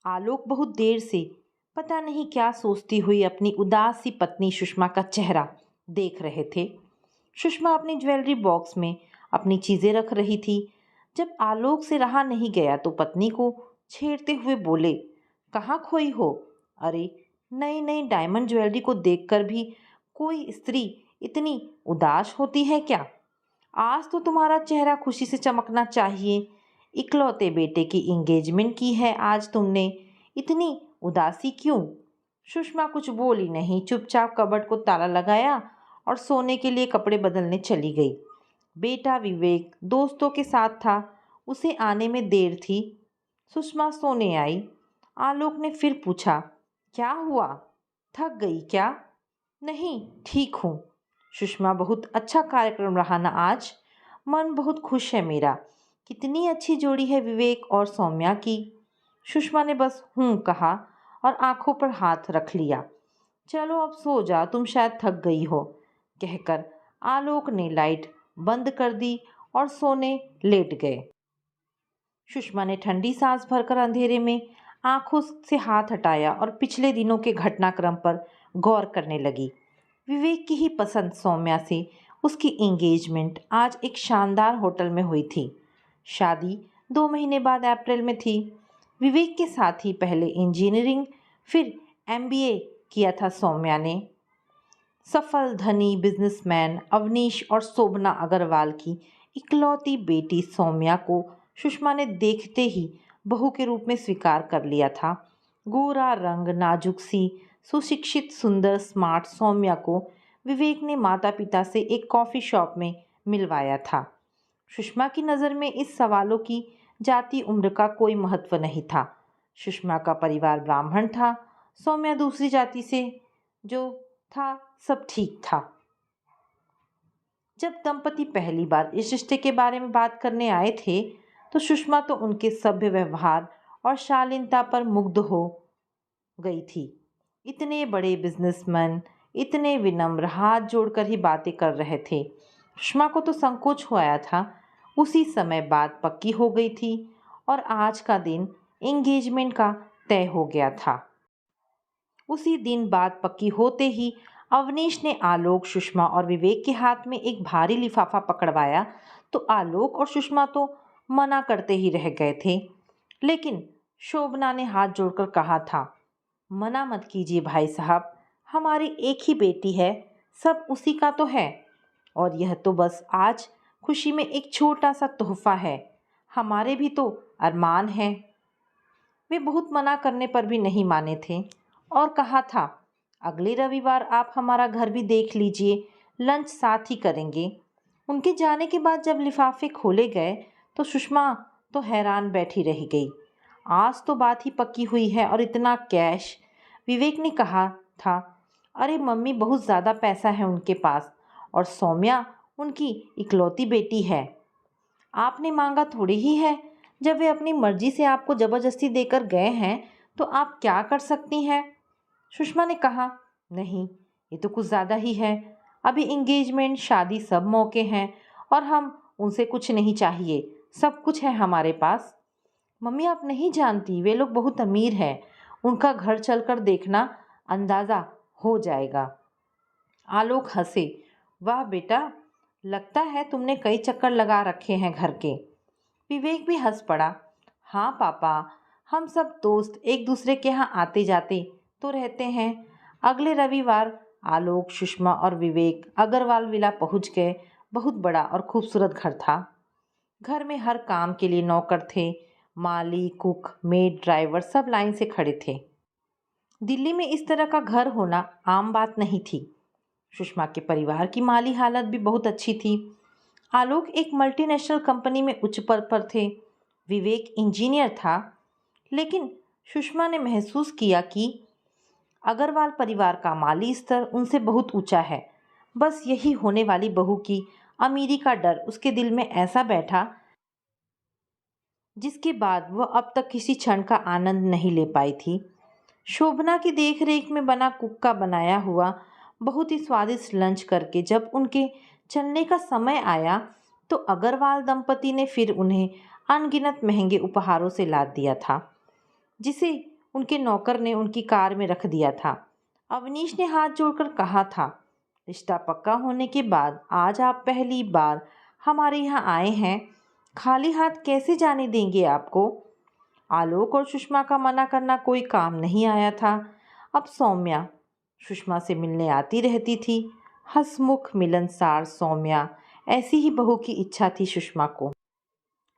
आलोक बहुत देर से पता नहीं क्या सोचती हुई अपनी उदास सी पत्नी सुषमा का चेहरा देख रहे थे। सुषमा अपनी ज्वेलरी बॉक्स में अपनी चीजें रख रही थी। जब आलोक से रहा नहीं गया तो पत्नी को छेड़ते हुए बोले, कहाँ खोई हो? अरे, नई नई डायमंड ज्वेलरी को देखकर भी कोई स्त्री इतनी उदास होती है क्या? आज तो तुम्हारा चेहरा खुशी से चमकना चाहिए। इकलौते बेटे की एंगेजमेंट की है आज तुमने, इतनी उदासी क्यों? सुषमा कुछ बोली नहीं, चुपचाप कबर्ड को ताला लगाया और सोने के लिए कपड़े बदलने चली गई। बेटा विवेक दोस्तों के साथ था, उसे आने में देर थी। सुषमा सोने आई। आलोक ने फिर पूछा, क्या हुआ? थक गई क्या? नहीं, ठीक हूँ। सुषमा, बहुत अच्छा कार्यक्रम रहा ना आज? मन बहुत खुश है मेरा। कितनी अच्छी जोड़ी है विवेक और सौम्या की। सुषमा ने बस हूँ कहा और आंखों पर हाथ रख लिया। चलो अब सो जा, तुम शायद थक गई हो, कहकर आलोक ने लाइट बंद कर दी और सोने लेट गए। सुषमा ने ठंडी सांस भरकर अंधेरे में आंखों से हाथ हटाया और पिछले दिनों के घटनाक्रम पर गौर करने लगी। विवेक की ही पसंद सौम्या से उसकी एंगेजमेंट आज एक शानदार होटल में हुई थी। शादी 2 महीने बाद अप्रैल में थी। विवेक के साथ ही पहले इंजीनियरिंग फिर एमबीए किया था सौम्या ने। सफल धनी बिजनेसमैन अवनीश और शोभना अग्रवाल की इकलौती बेटी सौम्या को सुषमा ने देखते ही बहू के रूप में स्वीकार कर लिया था। गोरा रंग, नाजुक सी, सुशिक्षित, सुंदर, स्मार्ट सौम्या को विवेक ने माता पिता से एक कॉफ़ी शॉप में मिलवाया था। सुषमा की नज़र में इस सवालों की जाति उम्र का कोई महत्व नहीं था। सुषमा का परिवार ब्राह्मण था, सौम्या दूसरी जाति से जो था, सब ठीक था। जब दंपति पहली बार इस रिश्ते के बारे में बात करने आए थे तो सुषमा तो उनके सभ्य व्यवहार और शालीनता पर मुग्ध हो गई थी। इतने बड़े बिजनेसमैन इतने विनम्र, हाथ जोड़कर ही बातें कर रहे थे। सुषमा को तो संकोच हो आया था। उसी समय बात पक्की हो गई थी और आज का दिन एंगेजमेंट का तय हो गया था। उसी दिन बात पक्की होते ही अवनीश ने आलोक, सुषमा और विवेक के हाथ में एक भारी लिफाफा पकड़वाया तो आलोक और सुषमा तो मना करते ही रह गए थे। लेकिन शोभना ने हाथ जोड़कर कहा था, मना मत कीजिए भाई साहब, हमारी एक ही बेटी है, सब उसी का तो है और यह तो बस आज खुशी में एक छोटा सा तोहफा है। हमारे भी तो अरमान हैं। वे बहुत मना करने पर भी नहीं माने थे और कहा था, अगले रविवार आप हमारा घर भी देख लीजिए, लंच साथ ही करेंगे। उनके जाने के बाद जब लिफाफे खोले गए तो सुषमा तो हैरान बैठी रह गई। आज तो बात ही पक्की हुई है और इतना कैश। विवेक ने कहा था, अरे मम्मी, बहुत ज़्यादा पैसा है उनके पास और सौम्या उनकी इकलौती बेटी है। आपने मांगा थोड़ी ही है। जब वे अपनी मर्जी से आपको ज़बरदस्ती देकर गए हैं तो आप क्या कर सकती हैं? सुषमा ने कहा, नहीं, ये तो कुछ ज़्यादा ही है। अभी इंगेजमेंट, शादी सब मौके हैं और हम उनसे कुछ नहीं चाहिए, सब कुछ है हमारे पास। मम्मी, आप नहीं जानती, वे लोग बहुत अमीर हैं, उनका घर चलकर देखना, अंदाज़ा हो जाएगा। आलोक हंसे, वाह बेटा, लगता है तुमने कई चक्कर लगा रखे हैं घर के। विवेक भी हंस पड़ा, हाँ पापा, हम सब दोस्त एक दूसरे के यहाँ आते जाते तो रहते हैं। अगले रविवार आलोक, सुषमा और विवेक अग्रवाल विला पहुँच गए। बहुत बड़ा और खूबसूरत घर था। घर में हर काम के लिए नौकर थे, माली, कुक, मेड, ड्राइवर सब लाइन से खड़े थे। दिल्ली में इस तरह का घर होना आम बात नहीं थी। सुषमा के परिवार की माली हालत भी बहुत अच्छी थी। आलोक एक मल्टीनेशनल कंपनी में उच्च पद पर थे, विवेक इंजीनियर था। लेकिन सुषमा ने महसूस किया कि अग्रवाल परिवार का माली स्तर उनसे बहुत ऊंचा है। बस यही होने वाली बहू की अमीरी का डर उसके दिल में ऐसा बैठा जिसके बाद वह अब तक किसी क्षण का आनंद नहीं ले पाई थी। शोभना की देखरेख में बना कुक का बनाया हुआ बहुत ही स्वादिष्ट लंच करके जब उनके चलने का समय आया तो अग्रवाल दंपति ने फिर उन्हें अनगिनत महंगे उपहारों से लाद दिया था, जिसे उनके नौकर ने उनकी कार में रख दिया था। अवनीश ने हाथ जोड़कर कहा था, रिश्ता पक्का होने के बाद आज आप पहली बार हमारे यहाँ आए हैं, खाली हाथ कैसे जाने देंगे आपको। आलोक और सुषमा का मना करना कोई काम नहीं आया था। अब सौम्या सुषमा से मिलने आती रहती थी। हंसमुख मिलनसार सौम्या, ऐसी ही बहू की इच्छा थी सुषमा को।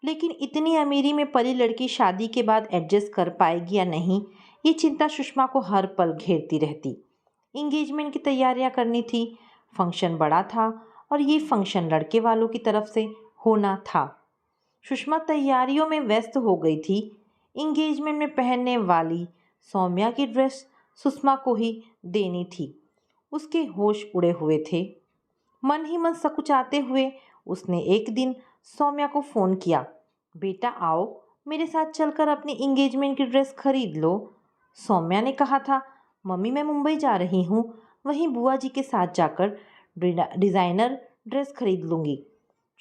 लेकिन इतनी अमीरी में पली लड़की शादी के बाद एडजस्ट कर पाएगी या नहीं, ये चिंता सुषमा को हर पल घेरती रहती। इंगेजमेंट की तैयारियां करनी थी। फंक्शन बड़ा था और ये फंक्शन लड़के वालों की तरफ से होना था। सुषमा तैयारियों में व्यस्त हो गई थी। इंगेजमेंट में पहनने वाली सौम्या की ड्रेस सुषमा को ही देनी थी। उसके होश उड़े हुए थे। मन ही मन सकुचाते हुए उसने एक दिन सौम्या को फ़ोन किया, बेटा आओ मेरे साथ चलकर अपनी इंगेजमेंट की ड्रेस खरीद लो। सौम्या ने कहा था, मम्मी मैं मुंबई जा रही हूँ, वहीं बुआ जी के साथ जाकर डिज़ाइनर ड्रेस खरीद लूँगी।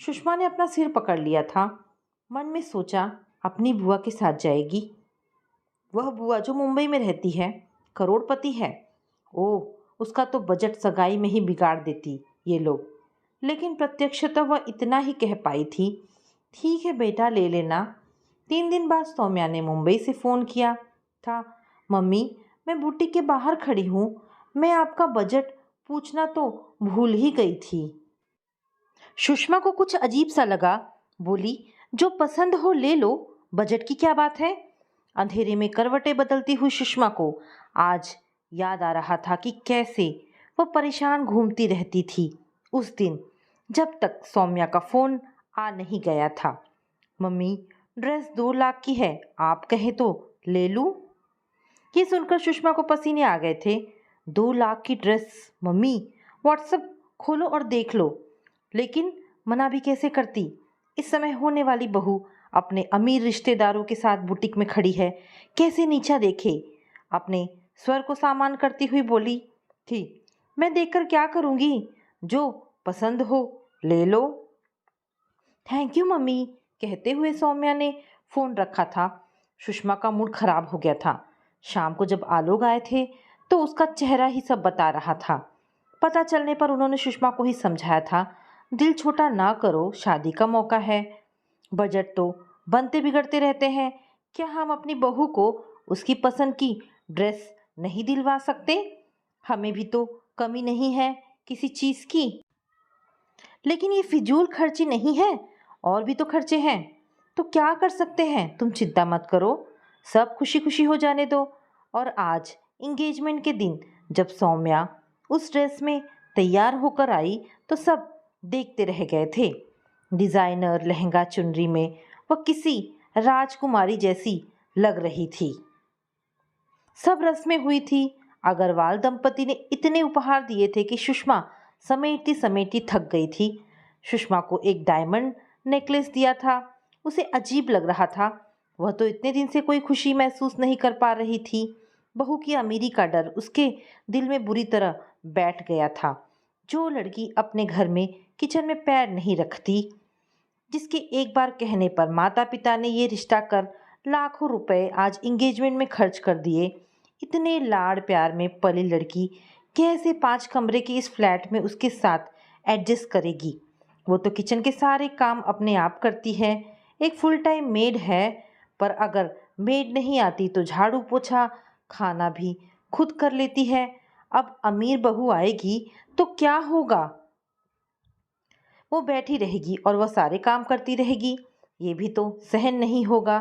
सुषमा ने अपना सिर पकड़ लिया था। मन में सोचा, अपनी बुआ के साथ जाएगी, वह बुआ जो मुंबई में रहती है, करोड़पति है। ओह, उसका तो बजट सगाई में ही बिगाड़ देती ये लोग। लेकिन प्रत्यक्षतः वह इतना ही कह पाई थी, ठीक है बेटा ले लेना। 3 दिन बाद सौम्या ने मुंबई से फ़ोन किया था, मम्मी मैं बुटीक के बाहर खड़ी हूँ, मैं आपका बजट पूछना तो भूल ही गई थी। सुषमा को कुछ अजीब सा लगा, बोली, जो पसंद हो ले लो, बजट की क्या बात है। अंधेरे में करवटें बदलती हुई सुषमा को आज याद आ रहा था कि कैसे वह परेशान घूमती रहती थी उस दिन, जब तक सौम्या का फ़ोन आ नहीं गया था। मम्मी ड्रेस 2 लाख की है, आप कहें तो ले लूं। ये सुनकर सुषमा को पसीने आ गए थे। 2 लाख की ड्रेस मम्मी, व्हाट्सएप खोलो और देख लो। लेकिन मना भी कैसे करती। इस समय होने वाली बहू अपने अमीर रिश्तेदारों के साथ बुटीक में खड़ी है, कैसे नीचा देखे। अपने स्वर को सामान करती हुई बोली थी, मैं देखकर क्या करूँगी, जो पसंद हो ले लो। थैंक यू मम्मी, कहते हुए सौम्या ने फ़ोन रखा था। सुषमा का मूड खराब हो गया था। शाम को जब आलोक आए थे तो उसका चेहरा ही सब बता रहा था। पता चलने पर उन्होंने सुषमा को ही समझाया था, दिल छोटा ना करो, शादी का मौका है, बजट तो बनते बिगड़ते रहते हैं, क्या हम अपनी बहू को उसकी पसंद की ड्रेस नहीं दिलवा सकते। हमें भी तो कमी नहीं है किसी चीज़ की। लेकिन ये फिजूल खर्ची नहीं है, और भी तो खर्चे हैं। तो क्या कर सकते हैं, तुम चिंता मत करो, सब खुशी खुशी हो जाने दो। और आज इंगेजमेंट के दिन जब सौम्या उस ड्रेस में तैयार होकर आई तो सब देखते रह गए थे। डिज़ाइनर लहंगा चुनरी में वह किसी राजकुमारी जैसी लग रही थी। सब रस्में हुई थी। अग्रवाल दंपति ने इतने उपहार दिए थे कि सुषमा समेटती समेटती थक गई थी। सुषमा को एक डायमंड नेकलेस दिया था। उसे अजीब लग रहा था। वह तो इतने दिन से कोई खुशी महसूस नहीं कर पा रही थी। बहू की अमीरी का डर उसके दिल में बुरी तरह बैठ गया था। जो लड़की अपने घर में किचन में पैर नहीं रखती, जिसके एक बार कहने पर माता पिता ने ये रिश्ता कर लाखों रुपए आज इंगेजमेंट में खर्च कर दिए, इतने लाड़ प्यार में पली लड़की कैसे 5 कमरे के इस फ्लैट में उसके साथ एडजस्ट करेगी। वो तो किचन के सारे काम अपने आप करती है, एक फुल टाइम मेड है। पर अगर मेड नहीं आती तो झाड़ू पोछा खाना भी खुद कर लेती है। अब अमीर बहू आएगी तो क्या होगा, वो बैठी रहेगी और वह सारे काम करती रहेगी, ये भी तो सहन नहीं होगा।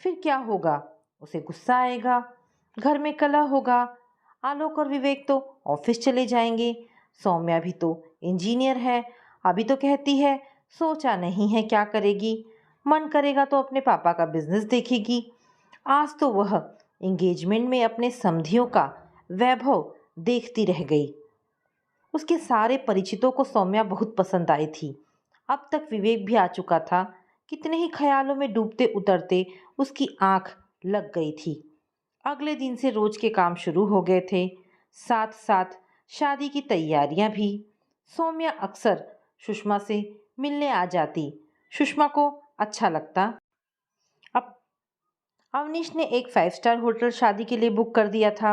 फिर क्या होगा, उसे गुस्सा आएगा, घर में कलह होगा। आलोक और विवेक तो ऑफिस चले जाएंगे, सौम्या भी तो इंजीनियर है, अभी तो कहती है सोचा नहीं है क्या करेगी, मन करेगा तो अपने पापा का बिजनेस देखेगी। आज तो वह एंगेजमेंट में अपने समधियों का वैभव देखती रह गई। उसके सारे परिचितों को सौम्या बहुत पसंद आई थी। अब तक विवेक भी आ चुका था। कितने ही ख्यालों में डूबते उतरते उसकी आंख लग गई थी। अगले दिन से रोज के काम शुरू हो गए थे, साथ साथ शादी की तैयारियां भी। सौम्या अक्सर सुषमा से मिलने आ जाती। सुषमा को अच्छा लगता। अब अवनीश ने एक 5 स्टार होटल शादी के लिए बुक कर दिया था।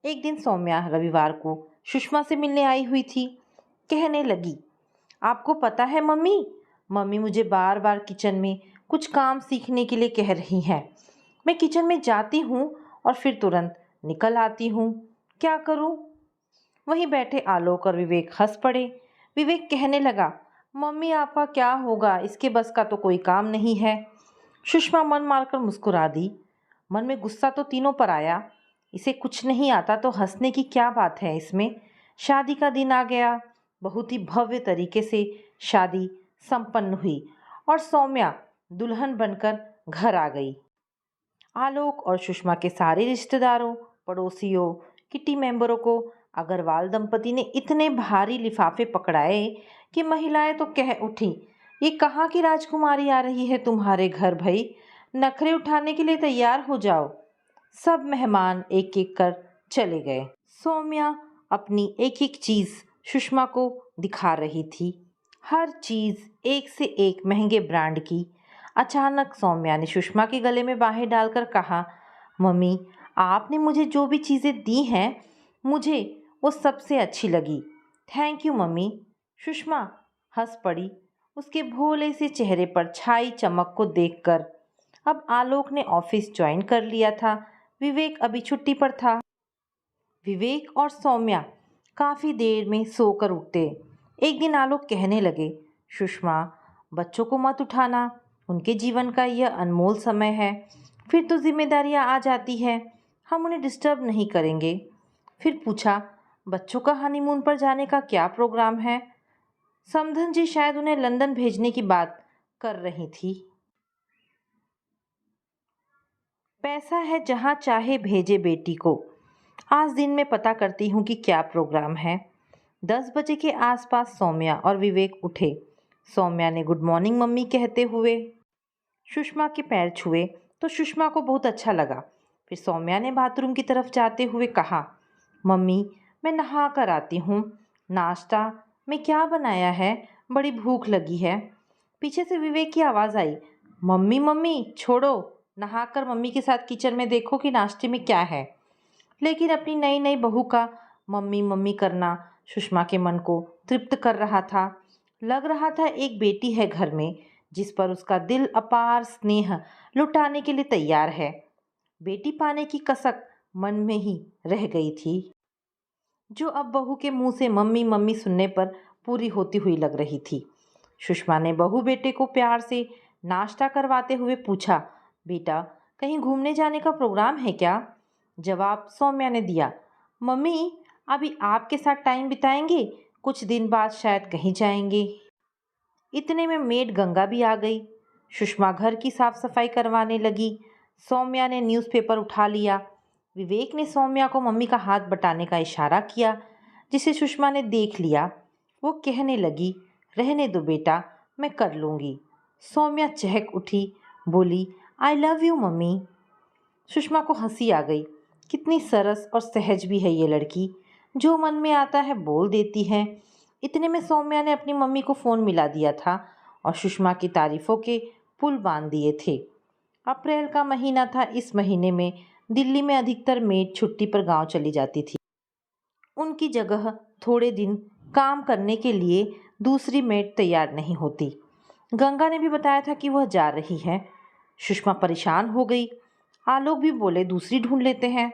एक दिन सौम्या रविवार को सुषमा से मिलने आई हुई थी। कहने लगी, आपको पता है मम्मी, मम्मी मुझे बार बार किचन में कुछ काम सीखने के लिए कह रही हैं। मैं किचन में जाती हूँ और फिर तुरंत निकल आती हूँ, क्या करूँ? वहीं बैठे आलोक और विवेक हंस पड़े। विवेक कहने लगा, मम्मी आपका क्या होगा, इसके बस का तो कोई काम नहीं है। सुषमा मन मारकर मुस्कुरा दी। मन में गुस्सा तो तीनों पर आया। इसे कुछ नहीं आता तो हंसने की क्या बात है इसमें। शादी का दिन आ गया। बहुत ही भव्य तरीके से शादी संपन्न हुई और सौम्या दुल्हन बनकर घर आ गई। आलोक और सुषमा के सारे रिश्तेदारों, पड़ोसियों, किटी मेंबरों को अग्रवाल दंपति ने इतने भारी लिफाफे पकड़ाए कि महिलाएं तो कह उठी, ये कहाँ की राजकुमारी आ रही है तुम्हारे घर भाई, नखरे उठाने के लिए तैयार हो जाओ। सब मेहमान एक एक कर चले गए। सौम्या अपनी एक एक चीज सुषमा को दिखा रही थी, हर चीज एक से एक महंगे ब्रांड की। अचानक सौम्या ने सुषमा के गले में बाहें डालकर कहा, मम्मी आपने मुझे जो भी चीज़ें दी हैं मुझे वो सबसे अच्छी लगी। Thank you mummy. सुषमा हंस पड़ी उसके भोले से चेहरे पर छाई चमक को देखकर। अब आलोक ने ऑफिस ज्वाइन कर लिया था। विवेक अभी छुट्टी पर था। विवेक और सौम्या काफ़ी देर में सोकर उठते। एक दिन आलोक कहने लगे, सुषमा बच्चों को मत उठाना, उनके जीवन का यह अनमोल समय है, फिर तो जिम्मेदारियां आ जाती है, हम उन्हें डिस्टर्ब नहीं करेंगे। फिर पूछा, बच्चों का हनीमून पर जाने का क्या प्रोग्राम है? समधन जी शायद उन्हें लंदन भेजने की बात कर रही थी। पैसा है जहाँ चाहे भेजे बेटी को। आज दिन में पता करती हूँ कि क्या प्रोग्राम है। 10 बजे के आसपास सौम्या और विवेक उठे। सौम्या ने गुड मॉर्निंग मम्मी कहते हुए सुषमा के पैर छुए तो सुषमा को बहुत अच्छा लगा। फिर सौम्या ने बाथरूम की तरफ जाते हुए कहा, मम्मी मैं नहा कर आती हूँ, नाश्ता में क्या बनाया है, बड़ी भूख लगी है। पीछे से विवेक की आवाज़ आई, मम्मी मम्मी छोड़ो, नहाकर मम्मी के साथ किचन में देखो कि नाश्ते में क्या है। लेकिन अपनी नई नई बहू का मम्मी मम्मी करना सुषमा के मन को तृप्त कर रहा था। लग रहा था एक बेटी है घर में जिस पर उसका दिल अपार स्नेह लुटाने के लिए तैयार है। बेटी पाने की कसक मन में ही रह गई थी, जो अब बहू के मुंह से मम्मी मम्मी सुनने पर पूरी होती हुई लग रही थी। सुषमा ने बहू बेटे को प्यार से नाश्ता करवाते हुए पूछा, बेटा कहीं घूमने जाने का प्रोग्राम है क्या? जवाब सौम्या ने दिया, मम्मी अभी आपके साथ टाइम बिताएंगे, कुछ दिन बाद शायद कहीं जाएंगे। इतने में मेड गंगा भी आ गई। सुषमा घर की साफ सफाई करवाने लगी। सौम्या ने न्यूज़पेपर उठा लिया। विवेक ने सौम्या को मम्मी का हाथ बटाने का इशारा किया, जिसे सुषमा ने देख लिया। वो कहने लगी, रहने दो बेटा, मैं कर लूँगी। सौम्या चहक उठी, बोली, I love you mummy. Sushma को हंसी आ गई। कितनी सरस और सहज भी है ये लड़की, जो मन में आता है बोल देती है। इतने में सौम्या ने अपनी मम्मी को फ़ोन मिला दिया था और सुषमा की तारीफ़ों के पुल बांध दिए थे। अप्रैल का महीना था। इस महीने में दिल्ली में अधिकतर मेड छुट्टी पर गांव चली जाती थी। उनकी जगह थोड़े दिन काम करने के लिए दूसरी मेड तैयार नहीं होती। गंगा ने भी बताया था कि वह जा रही है। सुषमा परेशान हो गई। आलोक भी बोले, दूसरी ढूंढ लेते हैं।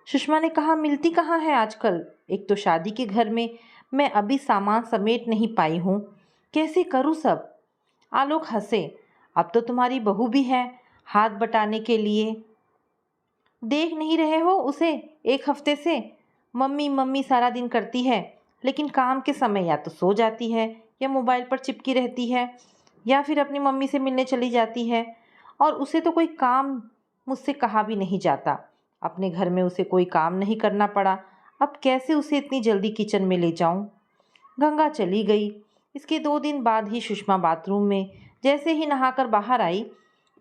सुषमा ने कहा, मिलती कहाँ है आजकल, एक तो शादी के घर में मैं अभी सामान समेट नहीं पाई हूँ, कैसे करूँ सब। आलोक हंसे, अब तो तुम्हारी बहू भी है हाथ बटाने के लिए, देख नहीं रहे हो उसे 1 हफ्ते से? मम्मी मम्मी सारा दिन करती है, लेकिन काम के समय या तो सो जाती है या मोबाइल पर चिपकी रहती है या फिर अपनी मम्मी से मिलने चली जाती है। और उसे तो कोई काम मुझसे कहा भी नहीं जाता। अपने घर में उसे कोई काम नहीं करना पड़ा, अब कैसे उसे इतनी जल्दी किचन में ले जाऊं। गंगा चली गई। इसके 2 दिन बाद ही सुषमा बाथरूम में जैसे ही नहाकर बाहर आई,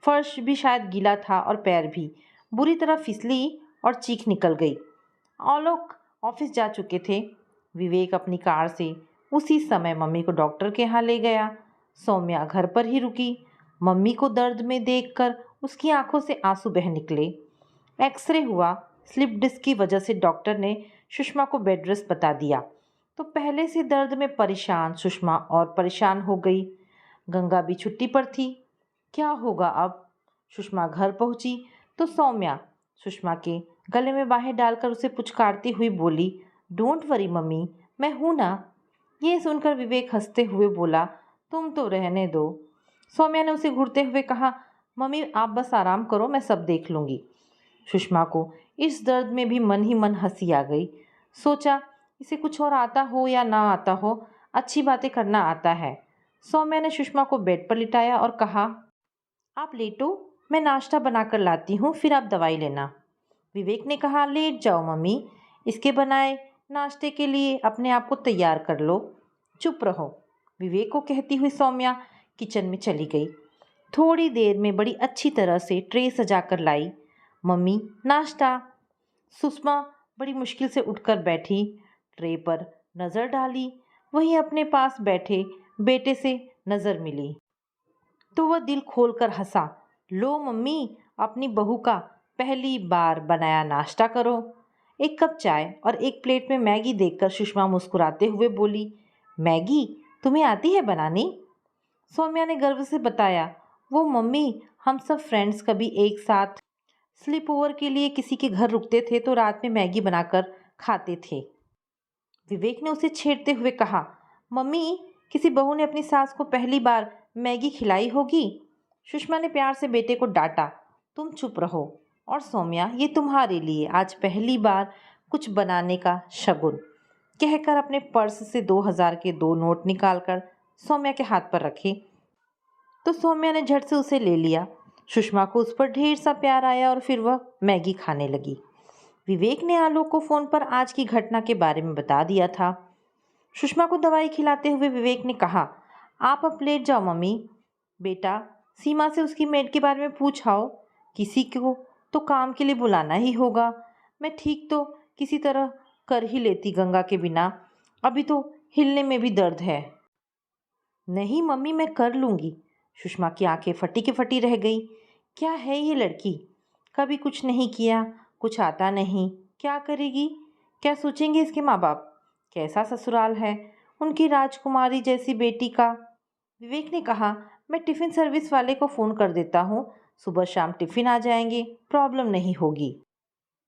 फर्श भी शायद गीला था और पैर भी बुरी तरह फिसली और चीख निकल गई। आलोक ऑफिस जा चुके थे। विवेक अपनी कार से उसी समय मम्मी को डॉक्टर के यहाँ ले गया। सौम्या घर पर ही रुकी। मम्मी को दर्द में देखकर उसकी आंखों से आंसू बह निकले। एक्सरे हुआ। स्लिप डिस्क की वजह से डॉक्टर ने सुषमा को बेड रेस्ट बता दिया। तो पहले से दर्द में परेशान सुषमा और परेशान हो गई। गंगा भी छुट्टी पर थी। क्या होगा अब? सुषमा घर पहुंची तो सौम्या सुषमा के गले में बाहें डालकर उसे पुचकारती हुई बोली, डोंट वरी मम्मी, मैं हूं ना। ये सुनकर विवेक हंसते हुए बोला, तुम तो रहने दो। सौम्या ने उसे घूरते हुए कहा, मम्मी आप बस आराम करो, मैं सब देख लूंगी। सुषमा को इस दर्द में भी मन ही मन हंसी आ गई। सोचा, इसे कुछ और आता हो या ना आता हो, अच्छी बातें करना आता है। सौम्या ने सुषमा को बेड पर लिटाया और कहा, आप लेटो, मैं नाश्ता बनाकर लाती हूँ, फिर आप दवाई लेना। विवेक ने कहा, लेट जाओ मम्मी, इसके बनाए नाश्ते के लिए अपने आप को तैयार कर लो। चुप रहो, विवेक को कहती हुई सौम्या किचन में चली गई। थोड़ी देर में बड़ी अच्छी तरह से ट्रे सजाकर लाई। मम्मी नाश्ता। सुषमा बड़ी मुश्किल से उठकर बैठी, ट्रे पर नज़र डाली, वहीं अपने पास बैठे बेटे से नज़र मिली तो वह दिल खोलकर हंसा। लो मम्मी, अपनी बहू का पहली बार बनाया नाश्ता करो। एक कप चाय और एक प्लेट में मैगी देखकर सुषमा मुस्कुराते हुए बोली, मैगी तुम्हें आती है बनानी? सौम्या ने गर्व से बताया, वो मम्मी, हम सब फ्रेंड्स कभी एक साथ स्लीप ओवर के लिए किसी के घर रुकते थे तो रात में मैगी बनाकर खाते थे। विवेक ने उसे छेड़ते हुए कहा, मम्मी, किसी बहू ने अपनी सास को पहली बार मैगी खिलाई होगी। सुषमा ने प्यार से बेटे को डांटा, तुम चुप रहो। और सौम्या, ये तुम्हारे लिए आज पहली बार कुछ बनाने का शगुन, कहकर अपने पर्स से 2000 के 2 नोट निकालकर सौम्या के हाथ पर रखे तो सौम्या ने झट से उसे ले लिया। सुषमा को उस पर ढेर सा प्यार आया और फिर वह मैगी खाने लगी। विवेक ने आलोक को फोन पर आज की घटना के बारे में बता दिया था। सुषमा को दवाई खिलाते हुए विवेक ने कहा, आप अब लेट जाओ मम्मी। बेटा, सीमा से उसकी मेड के बारे में पूछ आओ, किसी को तो काम के लिए बुलाना ही होगा। मैं ठीक तो किसी तरह कर ही लेती गंगा के बिना, अभी तो हिलने में भी दर्द है। नहीं मम्मी, मैं कर लूँगी। सुषमा की आंखें फटी की फटी रह गई। क्या है ये लड़की, कभी कुछ नहीं किया, कुछ आता नहीं, क्या करेगी? क्या सोचेंगे इसके माँ बाप? कैसा ससुराल है उनकी राजकुमारी जैसी बेटी का। विवेक ने कहा, मैं टिफ़िन सर्विस वाले को फ़ोन कर देता हूँ, सुबह शाम टिफ़िन आ जाएंगे, प्रॉब्लम नहीं होगी।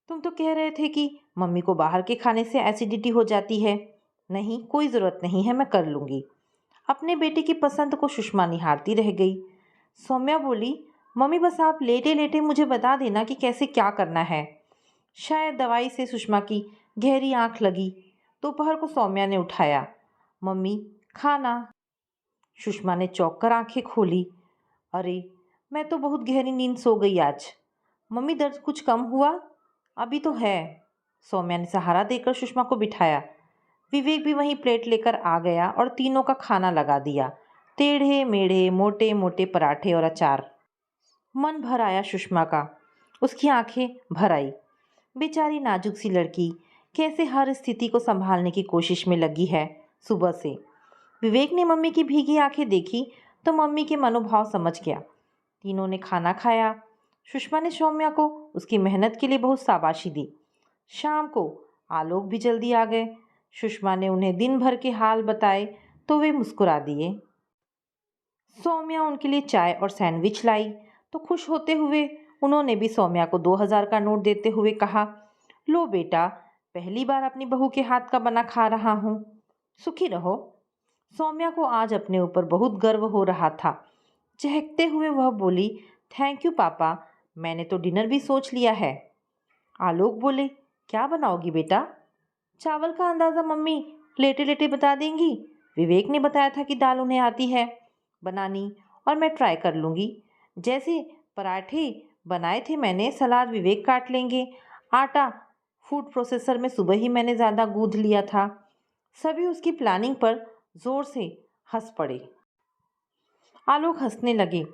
तुम तो कह रहे थे कि मम्मी को बाहर के खाने से एसिडिटी हो जाती है। नहीं, कोई ज़रूरत नहीं है, मैं कर लूँगी। अपने बेटे की पसंद को सुषमा निहारती रह गई। सौम्या बोली, मम्मी बस आप लेटे लेटे मुझे बता देना कि कैसे क्या करना है। शायद दवाई से सुषमा की गहरी आंख लगी। दोपहर को सौम्या ने उठाया, मम्मी खाना। सुषमा ने चौंक कर आंखें खोली। अरे, मैं तो बहुत गहरी नींद सो गई आज। मम्मी दर्द कुछ कम हुआ? अभी तो है। सौम्या ने सहारा देकर सुषमा को बिठाया। विवेक भी वहीं प्लेट लेकर आ गया और तीनों का खाना लगा दिया। टेढ़े मेढ़े मोटे मोटे पराठे और अचार। मन भर आया सुषमा का, उसकी आंखें भर आई। बेचारी नाजुक सी लड़की कैसे हर स्थिति को संभालने की कोशिश में लगी है सुबह से। विवेक ने मम्मी की भीगी आंखें देखी तो मम्मी के मनोभाव समझ गया। तीनों ने खाना खाया। सुषमा ने सौम्या को उसकी मेहनत के लिए बहुत शाबाशी दी। शाम को आलोक भी जल्दी आ गए। सुषमा ने उन्हें दिन भर के हाल बताए तो वे मुस्कुरा दिए। सौम्या उनके लिए चाय और सैंडविच लाई तो खुश होते हुए उन्होंने भी सौम्या को 2000 का नोट देते हुए कहा, लो बेटा, पहली बार अपनी बहू के हाथ का बना खा रहा हूँ, सुखी रहो। सौम्या को आज अपने ऊपर बहुत गर्व हो रहा था। चहकते हुए वह बोली, थैंक यू पापा, मैंने तो डिनर भी सोच लिया है। आलोक बोले, क्या बनाओगी बेटा? चावल का अंदाज़ा मम्मी लेटे लेटे बता देंगी। विवेक ने बताया था कि दाल उन्हें आती है बनानी और मैं ट्राई कर लूँगी। जैसे पराठे बनाए थे मैंने, सलाद विवेक काट लेंगे, आटा फूड प्रोसेसर में सुबह ही मैंने ज़्यादा गूँथ लिया था। सभी उसकी प्लानिंग पर ज़ोर से हंस पड़े। आलोक हंसने लगे,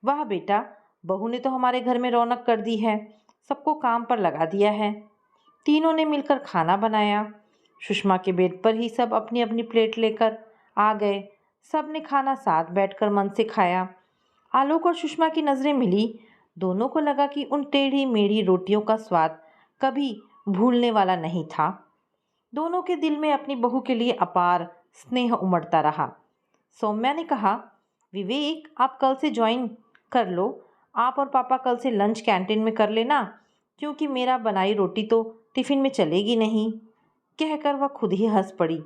वाह बेटा, बहू ने तो हमारे घर में रौनक कर दी है, सबको काम पर लगा दिया है। तीनों ने मिलकर खाना बनाया। सुषमा के बेड पर ही सब अपनी अपनी प्लेट लेकर आ गए। सब ने खाना साथ बैठकर मन से खाया। आलोक और सुषमा की नज़रें मिली दोनों को लगा कि उन टेढ़ी मेढ़ी रोटियों का स्वाद कभी भूलने वाला नहीं था। दोनों के दिल में अपनी बहू के लिए अपार स्नेह उमड़ता रहा। सौम्या ने कहा, विवेक आप कल से ज्वाइन कर लो, आप और पापा कल से लंच कैंटीन में कर लेना, क्योंकि मेरा बनाई रोटी तो टिफ़िन में चलेगी नहीं। कहकर वह खुद ही हंस पड़ी।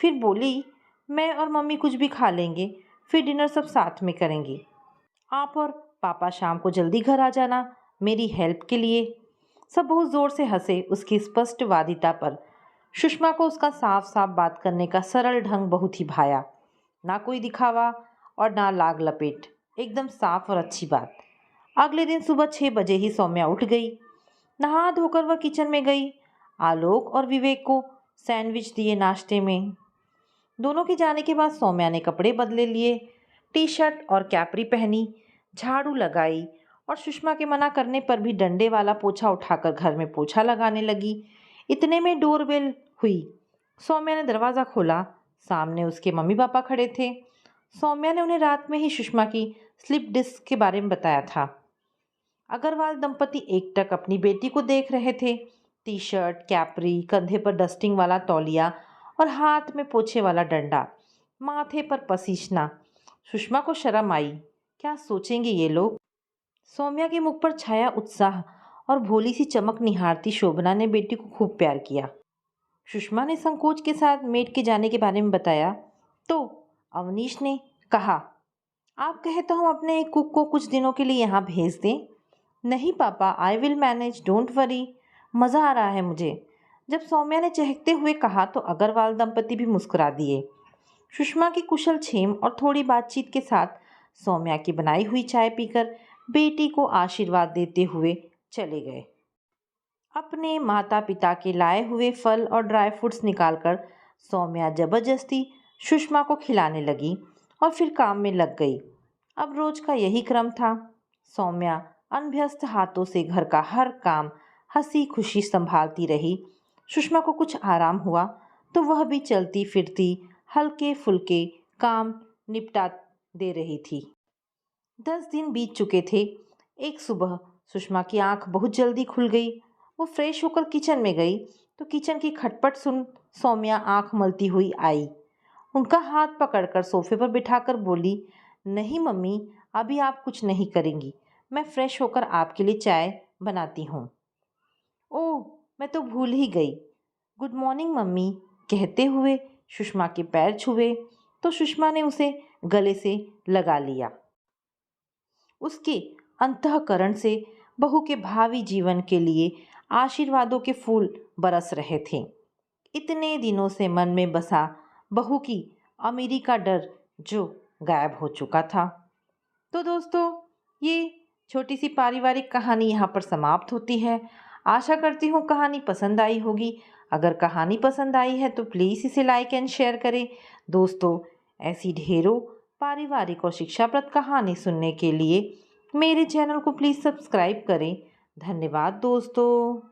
फिर बोली, मैं और मम्मी कुछ भी खा लेंगे, फिर डिनर सब साथ में करेंगे। आप और पापा शाम को जल्दी घर आ जाना मेरी हेल्प के लिए। सब बहुत ज़ोर से हंसे उसकी स्पष्टवादिता पर। सुषमा को उसका साफ साफ बात करने का सरल ढंग बहुत ही भाया। ना कोई दिखावा और ना लाग लपेट, एकदम साफ और अच्छी बात। अगले दिन सुबह 6 बजे ही सौम्या उठ गई। नहा धोकर वह किचन में गई। आलोक और विवेक को सैंडविच दिए नाश्ते में। दोनों के जाने के बाद सौम्या ने कपड़े बदले लिए, टी शर्ट और कैपरी पहनी, झाड़ू लगाई और सुषमा के मना करने पर भी डंडे वाला पोछा उठाकर घर में पोछा लगाने लगी। इतने में डोरबेल हुई। सौम्या ने दरवाज़ा खोला। सामने उसके मम्मी पापा खड़े थे। सौम्या ने उन्हें रात में ही सुषमा की स्लिप डिस्क के बारे में बताया था। अग्रवाल दंपति एकटक अपनी बेटी को देख रहे थे। टी शर्ट, कैपरी, कंधे पर डस्टिंग वाला तौलिया और हाथ में पोछे वाला डंडा, माथे पर पसीजना। सुषमा को शर्म आई। क्या सोचेंगे ये लोग? सौम्या के मुख पर छाया उत्साह और भोली सी चमक निहारती शोभना ने बेटी को खूब प्यार किया। सुषमा ने संकोच के साथ मेड के जाने के बारे में बताया तो अवनीश ने कहा, आप कहे तो हम अपने एक कुक को कुछ दिनों के लिए यहाँ भेज दें। नहीं पापा, I will manage, don't worry. मज़ा आ रहा है मुझे। जब सौम्या ने चहकते हुए कहा तो अग्रवाल दंपति भी मुस्कुरा दिए। सुषमा की कुशल छेम और थोड़ी बातचीत के साथ सौम्या की बनाई हुई चाय पीकर बेटी को आशीर्वाद देते हुए चले गए। अपने माता पिता के लाए हुए फल और ड्राई फ्रूट्स निकालकर सौम्या जबरदस्ती सुषमा को खिलाने लगी और फिर काम में लग गई। अब रोज का यही क्रम था। सौम्या अनभ्यस्त हाथों से घर का हर काम हंसी खुशी संभालती रही। सुषमा को कुछ आराम हुआ तो वह भी चलती फिरती हल्के फुल्के काम निपटा दे रही थी। 10 दिन बीत चुके थे। एक सुबह सुषमा की आंख बहुत जल्दी खुल गई। वो फ्रेश होकर किचन में गई तो किचन की खटपट सुन सौम्या आंख मलती हुई आई। उनका हाथ पकड़कर सोफे पर बिठाकर बोली, नहीं मम्मी, अभी आप कुछ नहीं करेंगी, मैं फ्रेश होकर आपके लिए चाय बनाती हूँ। ओह, मैं तो भूल ही गई। गुड मॉर्निंग मम्मी, कहते हुए सुषमा के पैर छुए तो सुषमा ने उसे गले से लगा लिया। उसके अंतःकरण से बहू के भावी जीवन के लिए आशीर्वादों के फूल बरस रहे थे। इतने दिनों से मन में बसा बहू की अमीरी का डर जो गायब हो चुका था। तो दोस्तों, ये छोटी सी पारिवारिक कहानी यहाँ पर समाप्त होती है। आशा करती हूँ कहानी पसंद आई होगी। अगर कहानी पसंद आई है तो प्लीज़ इसे लाइक एंड शेयर करें। दोस्तों, ऐसी ढेरों पारिवारिक और शिक्षाप्रद कहानी सुनने के लिए मेरे चैनल को प्लीज़ सब्सक्राइब करें। धन्यवाद दोस्तों।